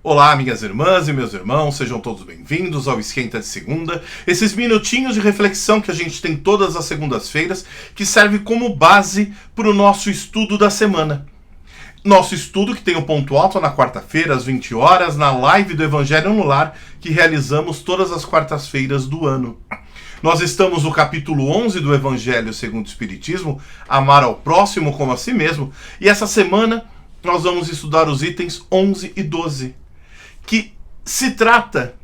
Olá, minhas irmãs e meus irmãos, sejam todos bem-vindos ao Esquenta de Segunda. Esses minutinhos de reflexão que a gente tem todas as segundas-feiras, que serve como base para o nosso estudo da semana. Nosso estudo que tem o ponto alto na quarta-feira, às 20 horas, na live do Evangelho no Lar, que realizamos todas as quartas-feiras do ano. Nós estamos no capítulo 11 do Evangelho segundo o Espiritismo, amar ao próximo como a si mesmo, e essa semana nós vamos estudar os itens 11 e 12. Que se trata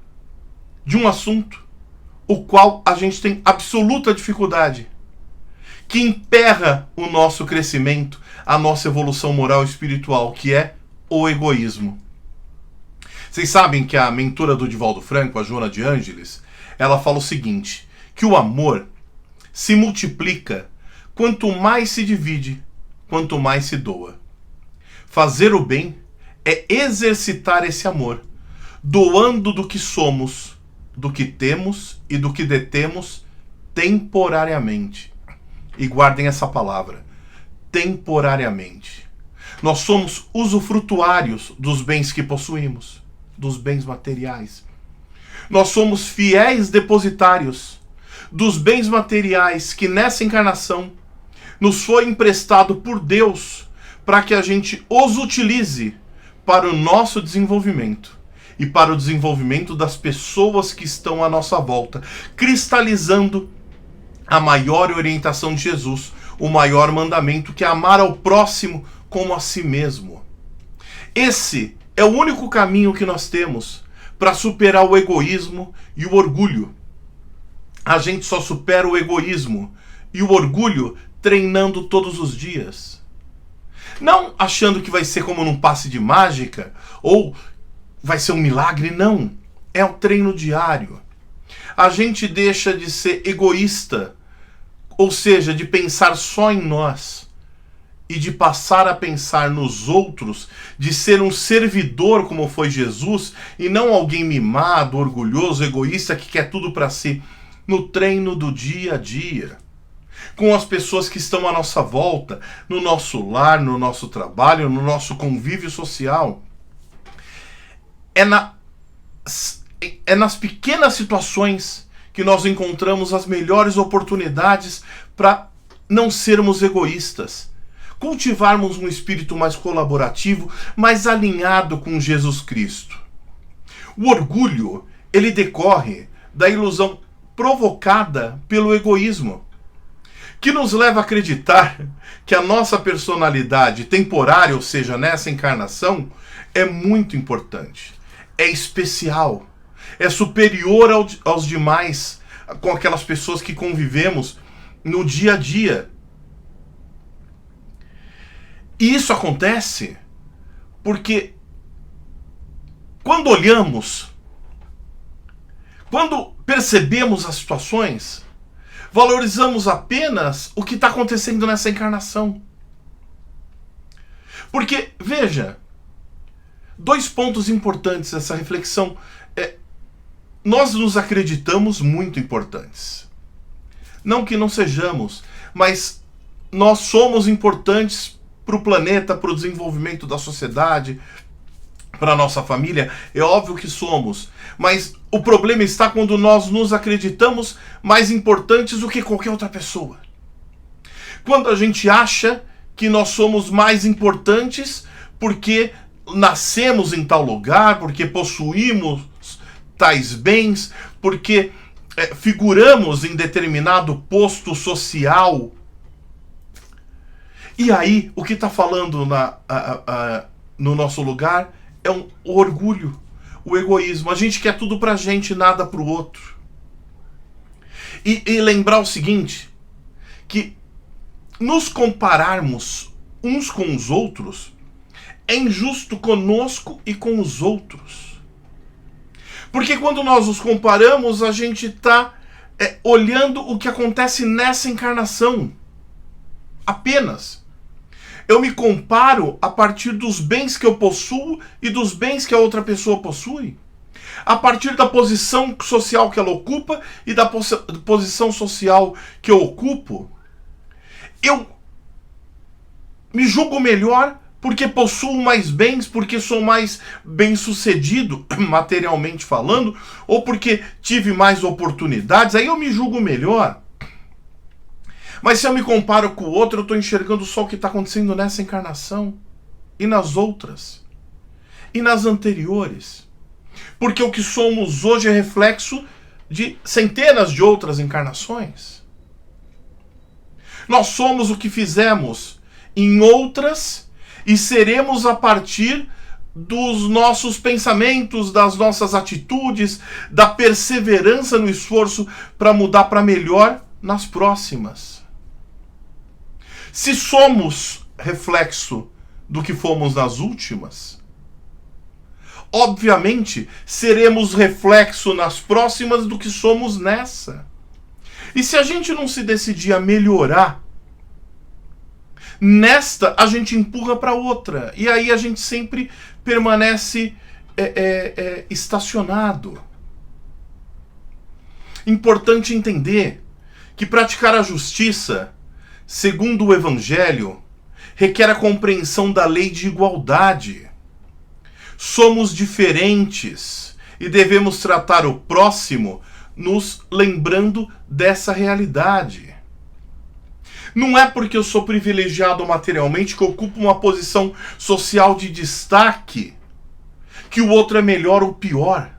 de um assunto o qual a gente tem absoluta dificuldade, que emperra o nosso crescimento, a nossa evolução moral e espiritual, que é o egoísmo. Vocês sabem que a mentora do Divaldo Franco, a Joana de Ângeles, ela fala o seguinte, que o amor se multiplica quanto mais se divide, quanto mais se doa. Fazer o bem é exercitar esse amor, doando do que somos, do que temos e do que detemos temporariamente. E guardem essa palavra, temporariamente. Nós somos usufrutuários dos bens que possuímos, dos bens materiais. Nós somos fiéis depositários dos bens materiais que nessa encarnação nos foi emprestado por Deus para que a gente os utilize para o nosso desenvolvimento e para o desenvolvimento das pessoas que estão à nossa volta, cristalizando a maior orientação de Jesus, o maior mandamento, que é amar ao próximo como a si mesmo. Esse é o único caminho que nós temos para superar o egoísmo e o orgulho. A gente só supera o egoísmo e o orgulho treinando todos os dias. Não achando que vai ser como num passe de mágica ou vai ser um milagre, não. É um treino diário. A gente deixa de ser egoísta, ou seja, de pensar só em nós e de passar a pensar nos outros, de ser um servidor como foi Jesus e não alguém mimado, orgulhoso, egoísta que quer tudo para si, no treino do dia a dia. Com as pessoas que estão à nossa volta, no nosso lar, no nosso trabalho, no nosso convívio social. É nas pequenas situações que nós encontramos as melhores oportunidades para não sermos egoístas. Cultivarmos um espírito mais colaborativo, mais alinhado com Jesus Cristo. O orgulho, ele decorre da ilusão provocada pelo egoísmo, que nos leva a acreditar que a nossa personalidade temporária, ou seja, nessa encarnação, é muito importante, é especial, é superior aos demais, com aquelas pessoas que convivemos no dia a dia. E isso acontece porque quando olhamos, quando percebemos as situações, valorizamos apenas o que está acontecendo nessa encarnação. Porque, veja, dois pontos importantes dessa reflexão. Nós nos acreditamos muito importantes. Não que não sejamos, mas nós somos importantes para o planeta, para o desenvolvimento da sociedade, para a nossa família. É óbvio que somos, mas o problema está quando nós nos acreditamos mais importantes do que qualquer outra pessoa. Quando a gente acha que nós somos mais importantes porque nascemos em tal lugar, porque possuímos tais bens, porque figuramos em determinado posto social. E aí, o que está falando no nosso lugar é o orgulho, o egoísmo. A gente quer tudo pra gente, nada pro outro. E lembrar o seguinte, que nos compararmos uns com os outros é injusto conosco e com os outros. Porque quando nós nos comparamos, a gente está olhando o que acontece nessa encarnação. Apenas. Eu me comparo a partir dos bens que eu possuo e dos bens que a outra pessoa possui. A partir da posição social que ela ocupa e da posição social que eu ocupo. Eu me julgo melhor porque possuo mais bens, porque sou mais bem-sucedido, materialmente falando, ou porque tive mais oportunidades, aí eu me julgo melhor. Mas se eu me comparo com o outro, eu estou enxergando só o que está acontecendo nessa encarnação, e nas outras, e nas anteriores. Porque o que somos hoje é reflexo de centenas de outras encarnações. Nós somos o que fizemos em outras e seremos a partir dos nossos pensamentos, das nossas atitudes, da perseverança no esforço para mudar para melhor nas próximas. Se somos reflexo do que fomos nas últimas, obviamente seremos reflexo nas próximas do que somos nessa. E se a gente não se decidir a melhorar, nesta a gente empurra para outra. E aí a gente sempre permanece estacionado. Importante entender que praticar a justiça, segundo o Evangelho, requer a compreensão da lei de igualdade. Somos diferentes e devemos tratar o próximo nos lembrando dessa realidade. Não é porque eu sou privilegiado materialmente, que eu ocupo uma posição social de destaque, que o outro é melhor ou pior.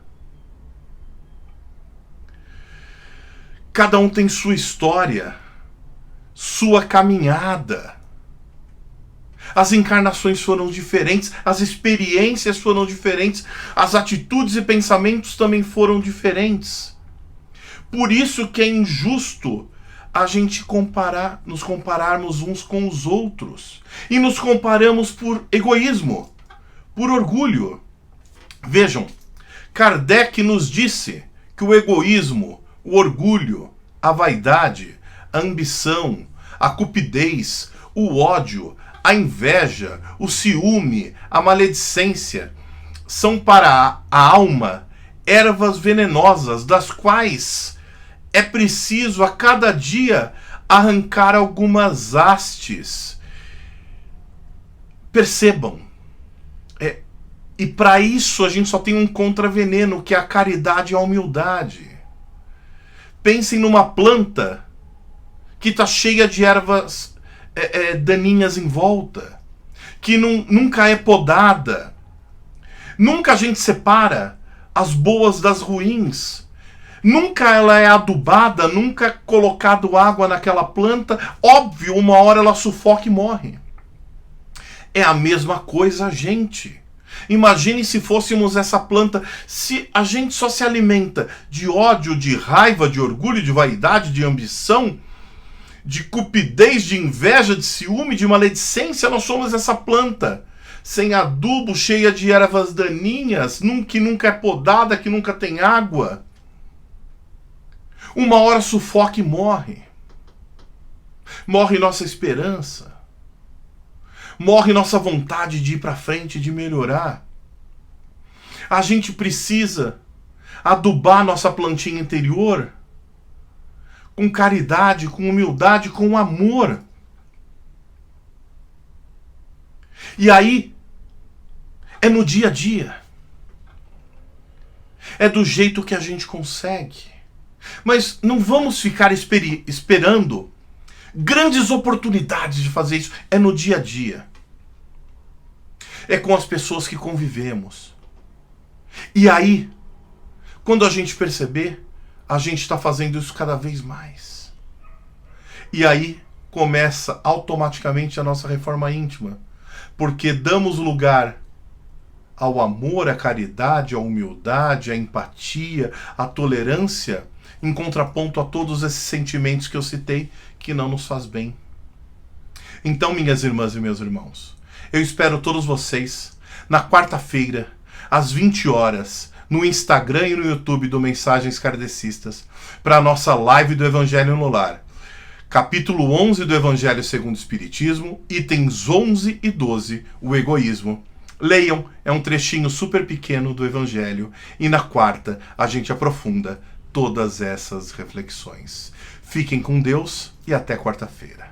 Cada um tem sua história, sua caminhada. As encarnações foram diferentes, as experiências foram diferentes, as atitudes e pensamentos também foram diferentes. Por isso que é injusto a gente nos compararmos uns com os outros. E nos comparamos por egoísmo, por orgulho. Vejam, Kardec nos disse que o egoísmo, o orgulho, a vaidade, a ambição, a cupidez, o ódio, a inveja, o ciúme, a maledicência são para a alma ervas venenosas, das quais é preciso a cada dia arrancar algumas hastes. Percebam, e para isso a gente só tem um contraveneno, que é a caridade e a humildade. Pensem numa planta que está cheia de ervas daninhas em volta, que nunca é podada. Nunca a gente separa as boas das ruins. Nunca ela é adubada, nunca é colocado água naquela planta. Óbvio, uma hora ela sufoca e morre. É a mesma coisa a gente. Imagine se fôssemos essa planta, se a gente só se alimenta de ódio, de raiva, de orgulho, de vaidade, de ambição, de cupidez, de inveja, de ciúme, de maledicência. Nós somos essa planta sem adubo, cheia de ervas daninhas, que nunca é podada, que nunca tem água. Uma hora sufoca e morre. Morre nossa esperança. Morre nossa vontade de ir para frente, de melhorar. A gente precisa adubar nossa plantinha interior com caridade, com humildade, com amor. E aí, é no dia a dia. É do jeito que a gente consegue. Mas não vamos ficar esperando grandes oportunidades de fazer isso. É no dia a dia. É com as pessoas que convivemos. E aí, quando a gente perceber, a gente está fazendo isso cada vez mais. E aí começa automaticamente a nossa reforma íntima. Porque damos lugar ao amor, à caridade, à humildade, à empatia, à tolerância, em contraponto a todos esses sentimentos que eu citei, que não nos faz bem. Então, minhas irmãs e meus irmãos, eu espero todos vocês na quarta-feira, às 20 horas, no Instagram e no YouTube do Mensagens Kardecistas, para a nossa live do Evangelho no Lar. Capítulo 11 do Evangelho segundo o Espiritismo, itens 11 e 12, o egoísmo. Leiam, é um trechinho super pequeno do Evangelho, e na quarta a gente aprofunda todas essas reflexões. Fiquem com Deus e até quarta-feira.